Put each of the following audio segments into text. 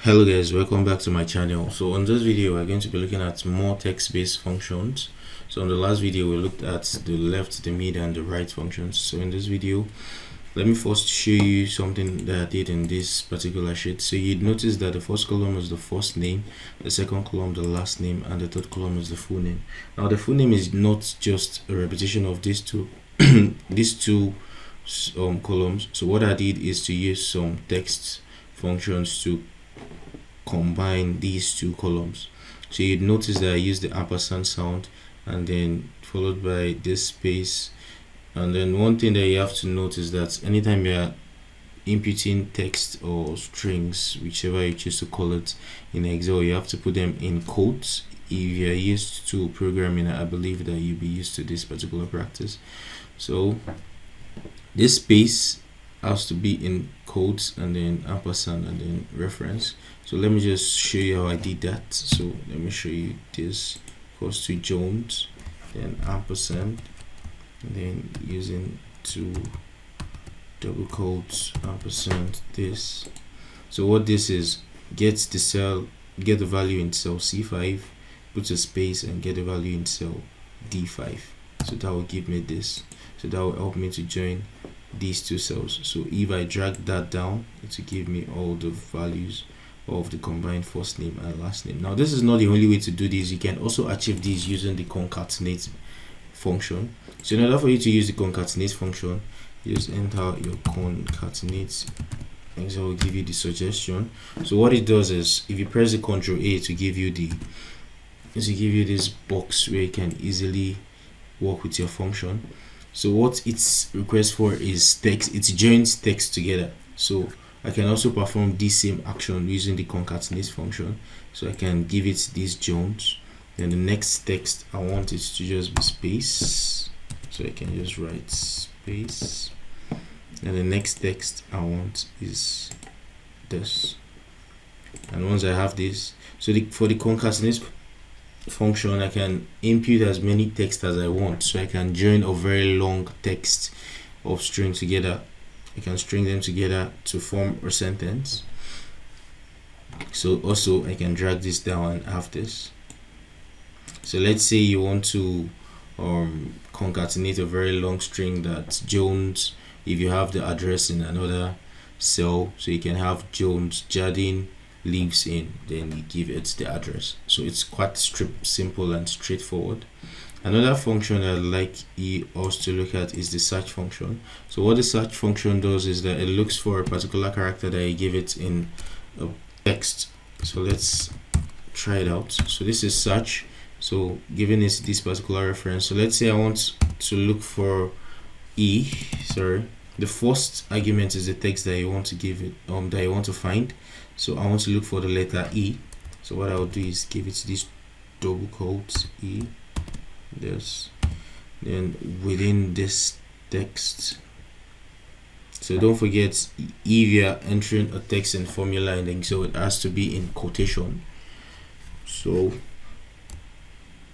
Hello guys, welcome back to my channel. So on this video we're going to be looking at more text-based functions. So on the last video we looked at the left, the mid and the right functions. So in this video let me first show you something that I did in this particular sheet. So you'd notice that the first column is the first name, the second column the last name, and the third column is the full name. Now the full name is not just a repetition of these two columns. So what I did is to use some text functions to combine these two columns. So you'd notice that I used the ampersand sound and then followed by this space. And then one thing that you have to note is that anytime you're inputting text or strings, whichever you choose to call it, in Excel, you have to put them in quotes. If you're used to programming, I believe that you'll be used to this particular practice. So this space has to be in quotes and then ampersand and then reference. So let me just show you how I did that. So let me show you this equals to Jones, then ampersand, and then using two double quotes, ampersand, this. So what this is, get the value in cell C5, put a space and get the value in cell D5. So that will give me this. So that will help me to join these two cells. So if I drag that down, it will give me all the values of the combined first name and last name. Now this is not the only way to do this. You can also achieve this using the concatenate function. So in order for you to use the concatenate function, just enter your concatenate, and so it will give you the suggestion. So what it does is, if you press the Ctrl A to give you this box where you can easily work with your function. So what its request for is text. It joins text together. So I can also perform this same action using the concatenate function. So I can give it this Jones. Then the next text I want it to just be space. So I can just write space. And the next text I want is this. And once I have this, so for the concatenate function, I can input as many text as I want. So I can join a very long text of string together. I can string them together to form a sentence. So also I can drag this down and have this. So let's say you want to concatenate a very long string that's Jones. If you have the address in another cell, so you can have Jones Jardine lives in, then you give it the address. So it's quite simple and straightforward. Another function I'd like us to look at is the search function. So what the search function does is that it looks for a particular character that you give it in a text. So let's try it out. So this is search. So given this particular reference, so let's say I want to look for the first argument is the text that you want to give it that you want to find. So I want to look for the letter E. So what I will do is give it this double quotes E, this, then within this text. So don't forget, if you're entering a text in formula and then so it has to be in quotation. So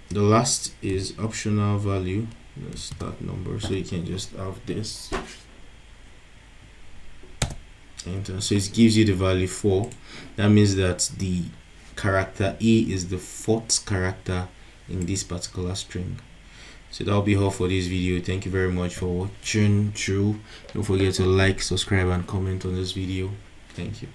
the last is optional value, the start number, so you can just have this. Enter. So it gives you the value 4. That means that the character E is the fourth character in this particular string. So that'll be all for this video. Thank you very much for watching through. Don't forget to like, subscribe and comment on this video. Thank you.